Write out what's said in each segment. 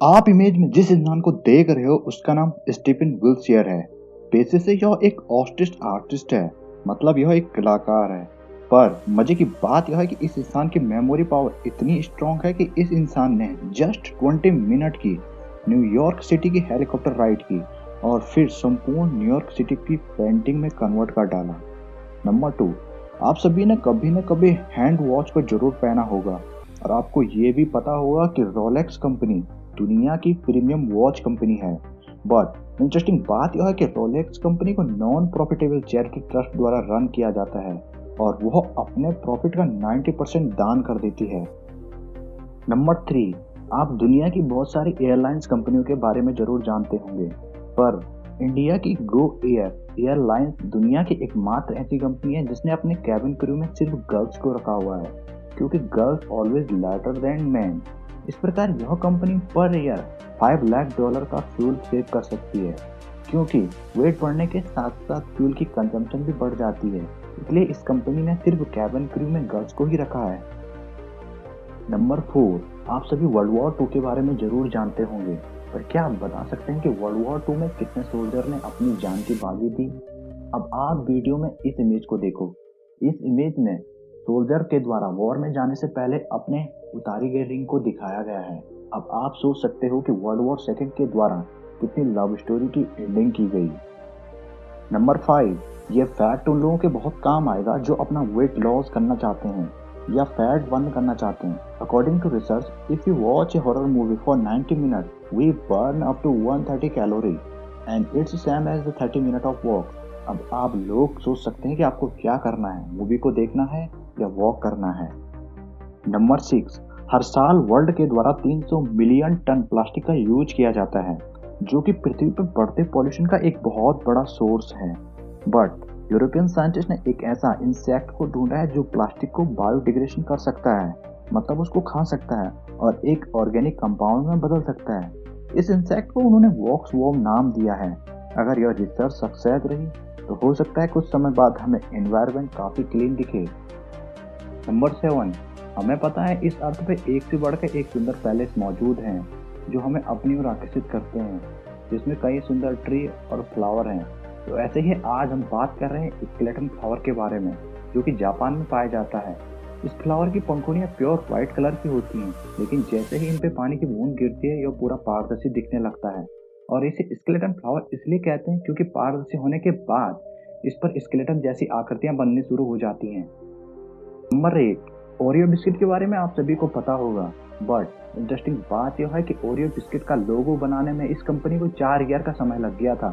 आप इमेज में जिस इंसान को देख रहे हो उसका नाम स्टीफन विल्शियर है। पेशे से यह एक ऑस्टिस्ट आर्टिस्ट है, मतलब यह एक कलाकार है। पर मजे की बात यह है कि इस इंसान की मेमोरी पावर इतनी स्ट्रांग है कि इस इंसान ने जस्ट 20 मिनट की न्यूयॉर्क सिटी की हेलीकॉप्टर राइड की और फिर संपूर्ण न्यूयॉर्क सिटी की पेंटिंग में कन्वर्ट कर डाला। नंबर 2, आप सभी ने कभी न कभी हैंड वॉच को जरूर पहना होगा और आपको ये भी पता होगा कि रोलेक्स कंपनी दुनिया की प्रीमियम वॉच कंपनी है। बट इंटरेस्टिंग बात यह है कि रोलेक्स कंपनी को नॉन प्रॉफिटेबल चैरिटी ट्रस्ट द्वारा रन किया जाता है और वह अपने प्रॉफिट का 90% दान कर देती है। नंबर 3, आप दुनिया की बहुत सारी एयरलाइंस कंपनियों के बारे में जरूर जानते होंगे, पर इंडिया की गो एयरलाइंस दुनिया की एकमात्र ऐसी कंपनी है जिसने अपने कैबिन क्रू में सिर्फ गर्ल्स को रखा हुआ है, क्योंकि girls always later than man. इस प्रकार यह कंपनी पर ईयर $5 लाख का फ्यूल सेव कर सकती है, क्योंकि वेट बढ़ने के साथ साथ फ्यूल की कंजम्पशन भी बढ़ जाती है। इसलिए इस कंपनी ने सिर्फ कैबिन क्रू में गर्ल्स को ही रखा है। नंबर 4, आप सभी वर्ल्ड वॉर 2 के बारे में जरूर जानते होंगे, पर क्या आप बता सकते हैं कि वर्ल्ड वॉर 2 में कितने सोल्जर ने अपनी जान की बाजी दी? अब आप वीडियो में इस इमेज को देखो। इस इमेज में सोल्जर के द्वारा वॉर में जाने से पहले अपने उतारी गई रिंग को दिखाया गया है। अब आप सोच सकते हो कि वर्ल्ड वॉर 2 के द्वारा कितनी लव स्टोरी की एंडिंग की गई। नंबर 5, ये फैक्ट उन लोगों के बहुत काम आएगा जो अपना वेट लॉस करना चाहते हैं या फैट बर्न करना चाहते हैं। According to research, if you watch a horror movie for 90 minute, we burn up to 130 calorie and its same as the 30 minute of walk. अब आप लोग सोच सकते हैं कि आपको क्या करना है, मूवी को देखना है या वॉक करना है। नंबर 6, हर साल वर्ल्ड के द्वारा 300 मिलियन टन प्लास्टिक का यूज किया जाता है, जो कि पृथ्वी पर बढ़ते पॉल्यूशन का एक बहुत बड़ा सोर्स है। बट यूरोपियन साइंटिस्ट ने एक ऐसा इंसेक्ट को ढूंढा है जो प्लास्टिक को बायोडिग्रेडेशन कर सकता है, मतलब उसको खा सकता है और एक ऑर्गेनिक कंपाउंड में बदल सकता है। इस इंसेक्ट को उन्होंने वॉक्सवॉर्म नाम दिया है। अगर यह रिसर्च सक्सेस रही तो हो सकता है कुछ समय बाद हमें एनवायरनमेंट काफी क्लीन दिखे। नंबर 7, हमें पता है इस अर्थ पे एक से बढ़कर एक सुंदर पैलेस मौजूद हैं जो हमें अपनी ओर आकर्षित करते हैं, जिसमें कई सुंदर ट्री और फ्लावर हैं। तो ऐसे ही आज हम बात कर रहे हैं स्केलेटन फ्लावर के बारे में, जो कि जापान में पाया जाता है। इस फ्लावर की पंखुड़ियाँ प्योर व्हाइट कलर की होती हैं, लेकिन जैसे ही इन पे पानी की बूंद गिरती है यह पूरा पारदर्शी दिखने लगता है। और इसे स्केलेटन फ्लावर इसलिए कहते हैं क्योंकि पारदर्शी होने के बाद इस पर स्केलेटन जैसी आकृतियां बननी शुरू हो जाती हैं। नंबर 8, ओरियो बिस्किट के बारे में आप सभी को पता होगा, बट इंटरेस्टिंग बात यह है कि ओरियो बिस्किट का लोगो बनाने में इस कंपनी को 4 ईयर का समय लग गया था।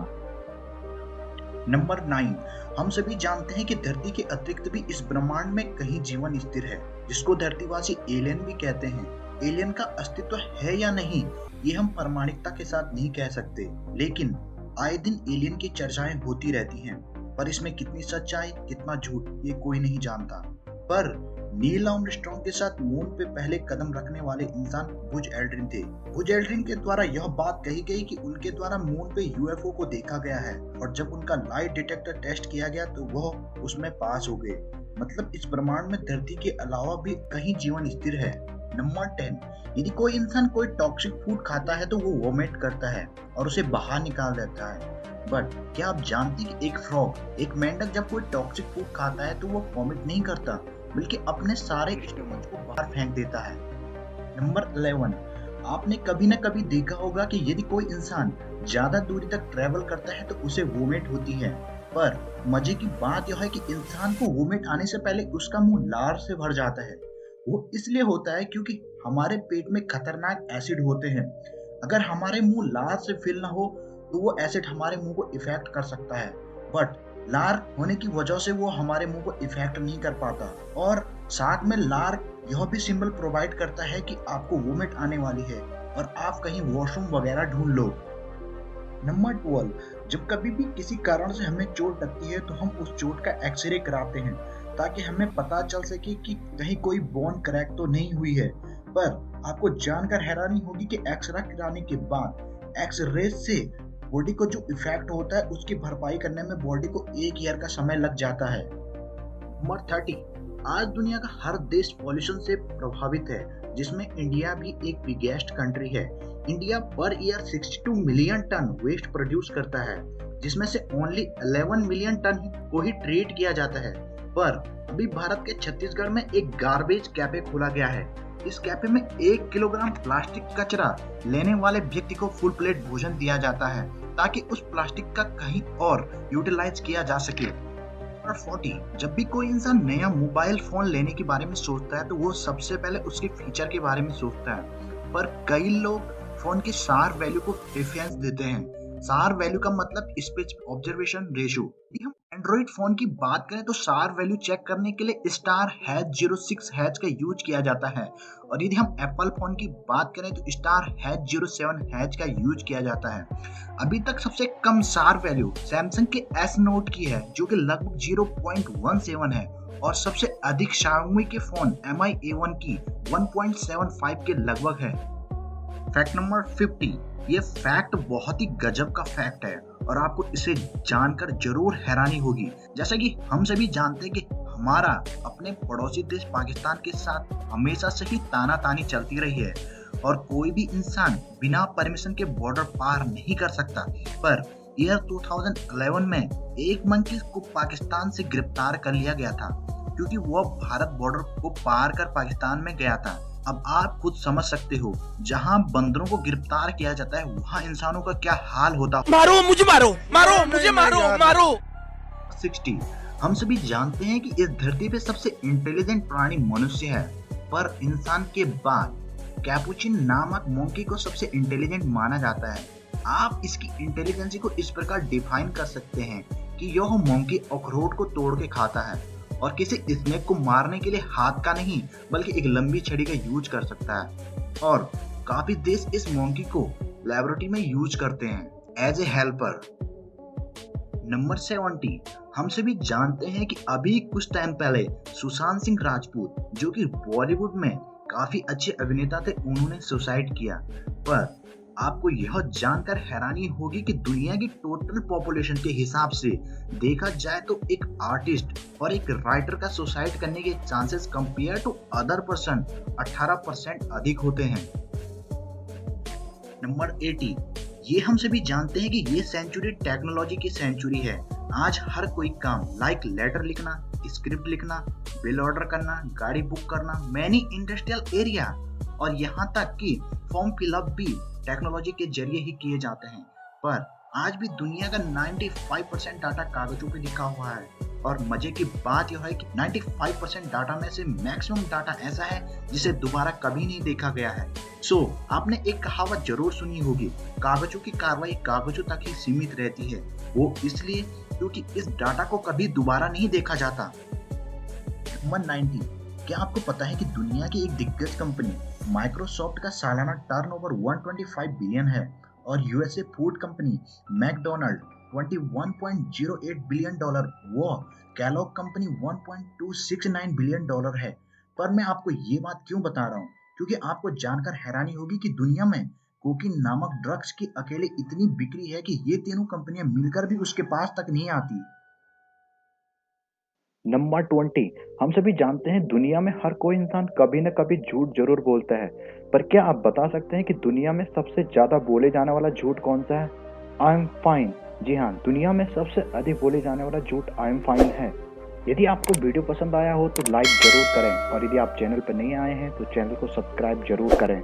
नंबर 9, हम सभी जानते हैं कि धरती के अतिरिक्त भी इस ब्रह्मांड में कहीं जीवन स्थिर है, जिसको धरतीवासी एलियन भी कहते हैं। एलियन का अस्तित्व है या नहीं, ये हम प्रामाणिकता के साथ नहीं कह सकते, लेकिन आए दिन एलियन की चर्चाएं होती रहती हैं। पर इसमें कितनी सच्चाई कितना झूठ ये कोई नहीं जानता। पर नील आर्मस्ट्रांग के साथ मून पे पहले कदम रखने वाले इंसान बुज एल्ड्रिन थे। बुज एल्ड्रिन के द्वारा यह बात कही गई कि उनके द्वारा मून पे यूएफओ को देखा गया है और जब उनका लाइट डिटेक्टर टेस्ट किया गया तो वह उसमें पास हो गए। मतलब इस ब्रह्मांड में धरती के अलावा भी कहीं जीवन स्थिर है। नंबर 10, यदि कोई इंसान कोई टॉक्सिक फूड खाता है तो वो वोमिट करता है और उसे बाहर निकाल देता है। बट क्या आप जानते हैं कि एक फ्रॉग, एक मेंढक जब कोई टॉक्सिक फूड खाता है तो वो वोमिट नहीं करता, बल्कि अपने सारे स्टमच को बाहर फेंक देता है। नंबर 11, आपने कभी न कभी देखा होगा कि यदि कोई इंसान ज्यादा दूरी तक ट्रेवल करता है तो उसे वोमिट होती है। पर मजे की बात यह है कि इंसान को वोमिट आने से पहले उसका मुंह लार से भर जाता है। वो इसलिए होता है क्योंकि हमारे पेट में खतरनाक एसिड होते हैं। अगर हमारे मुंह लार से फिल ना हो तो वो एसिड हमारे मुंह को इफेक्ट कर सकता है, बट लार होने की वजह से वो हमारे मुंह को इफेक्ट नहीं कर पाता। और साथ में लार यह भी सिंबल प्रोवाइड करता है कि आपको वोमिट आने वाली है और आप कहीं वॉशरूम वगैरह ढूंढ लो। नंबर 12, जब कभी भी किसी कारण से हमें चोट लगती है तो हम उस चोट का एक्सरे कराते हैं ताकि हमें पता चल सके कि कहीं कोई बोन क्रैक तो नहीं हुई है। पर आपको जानकर हैरानी होगी कि एक्सरे कराने के बाद एक्सरे से बॉडी को जो इफेक्ट होता है उसकी भरपाई करने में बॉडी को 1 ईयर का समय लग जाता है। नंबर 30, आज दुनिया का हर देश पॉल्यूशन से प्रभावित है, जिसमें इंडिया भी एक बिगेस्ट कंट्री है। India per year 62 million ton waste produce करता है, जिसमें से ओनली 11 मिलियन टन को ही ट्रीट किया जाता है। पर अभी भारत के छत्तीसगढ़ में एक गार्बेज कैफे खोला गया है। इस कैफे में 1 किलोग्राम प्लास्टिक कचरा लेने वाले व्यक्ति को फुल प्लेट भोजन दिया जाता है, ताकि उस प्लास्टिक का कहीं और यूटिलाइज किया जा सके। नंबर 40, जब भी कोई इंसान नया मोबाइल फोन लेने के बारे में सोचता है तो वो सबसे पहले उसके फीचर के बारे में सोचता है, पर कई लोग फोन की सार वैल्यू को प्रेफरेंस देते हैं। सार वैल्यू का मतलब स्पेसिफिक ऑब्जर्वेशन रेशियो। यदि हम एंड्रॉइड फोन की बात करें तो सार वैल्यू चेक करने के लिए *#06# का यूज किया जाता है, और यदि हम एप्पल फोन की बात करें तो *#07# का यूज किया जाता है। अभी तक सबसे कम सार वैल्यू सैमसंग के S Note की है, जो कि लगभग 0.17 है, और सबसे अधिक Xiaomi के फोन Mi A1 की 1.75 के लगभग है। फैक्ट नंबर 50, ये फैक्ट बहुत ही गजब का फैक्ट है और आपको इसे जानकर जरूर हैरानी होगी। जैसा कि हम सभी जानते हैं कि हमारा अपने पड़ोसी देश पाकिस्तान के साथ हमेशा से ही तानातानी चलती रही है और कोई भी इंसान बिना परमिशन के बॉर्डर पार नहीं कर सकता। पर ईयर 2011 में एक मंकी को पाकिस्तान से गिरफ्तार कर लिया गया था, क्योंकि वह भारत बॉर्डर को पार कर पाकिस्तान में गया था। अब आप खुद समझ सकते हो, जहां बंदरों को गिरफ्तार किया जाता है वहां इंसानों का क्या हाल होता। मारो मुझे, मारो मुझे, मारो। 60, हम सभी जानते हैं कि इस धरती पे सबसे इंटेलिजेंट प्राणी मनुष्य है, पर इंसान के बाद कैपुचिन नामक मंकी को सबसे इंटेलिजेंट माना जाता है। आप इसकी इंटेलिजेंसी को इस प्रकार डिफाइन कर सकते हैं कि यह मंकी अखरोट को तोड़ के खाता है और किसी स्नेक को मारने के लिए हाथ का नहीं बल्कि एक लंबी छड़ी का यूज कर सकता है, और काफी देश इस मंकी को लैबोरेटरी में यूज करते हैं एज ए हेल्पर। नंबर 70, हम सभी जानते हैं कि अभी कुछ टाइम पहले सुशांत सिंह राजपूत, जो कि बॉलीवुड में काफी अच्छे अभिनेता थे, उन्होंने सुसाइड किया। पर आपको यह जानकर हैरानी होगी कि दुनिया की टोटल पॉपुलेशन के हिसाब से देखा जाए तो एक आर्टिस्ट और एक राइटर का सुसाइड करने के chances compare to other person 18% अधिक होते हैं। नंबर 80, ये हम सभी जानते हैं कि ये सेंचुरी टेक्नोलॉजी की सेंचुरी है। आज हर कोई काम लाइक लेटर लिखना, स्क्रिप्ट लिखना, बिल ऑर्डर करना, गाड़ी बुक करना, मैनी इंडस्ट्रियल एरिया और यहाँ तक कि फॉर्म फिलअप भी टेक्नोलॉजी के जरिए ही किए जाते हैं। पर आज भी दुनिया का 95% डाटा कागजों पे लिखा हुआ है, और मजे की बात यह है कि 95% डाटा में से मैक्सिमम डाटा ऐसा है जिसे दोबारा कभी नहीं देखा गया है। आपने एक कहावत जरूर सुनी होगी, कागजों की कार्रवाई कागजों तक ही सीमित रहती है। वो इसलिए क्योंकि इस डाटा को कभी दोबारा नहीं देखा जाता। नंबर 90, क्या आपको पता है कि दुनिया की एक दिग्गज कंपनी माइक्रोसॉफ्ट का सालाना टर्नओवर 125 बिलियन है, और USA food company McDonald 21.08 billion dollar, वो कैलॉग कंपनी 1.269 बिलियन डॉलर है। पर मैं आपको ये बात क्यों बता रहा हूँ, क्योंकि आपको जानकर हैरानी होगी कि दुनिया में कोकीन नामक ड्रग्स की अकेले इतनी बिक्री है कि ये तीनों कंपनियां मिलकर भी उसके पास तक नहीं आती। नंबर 20, हम सभी जानते हैं दुनिया में हर कोई इंसान कभी न कभी झूठ जरूर बोलता है, पर क्या आप बता सकते हैं कि दुनिया में सबसे ज्यादा बोले जाने वाला झूठ कौन सा है? I am fine. जी हाँ, दुनिया में सबसे अधिक बोले जाने वाला झूठ आई एम फाइन है। यदि आपको वीडियो पसंद आया हो तो लाइक जरूर करें, और यदि आप चैनल पर नहीं आए हैं तो चैनल को सब्सक्राइब जरूर करें।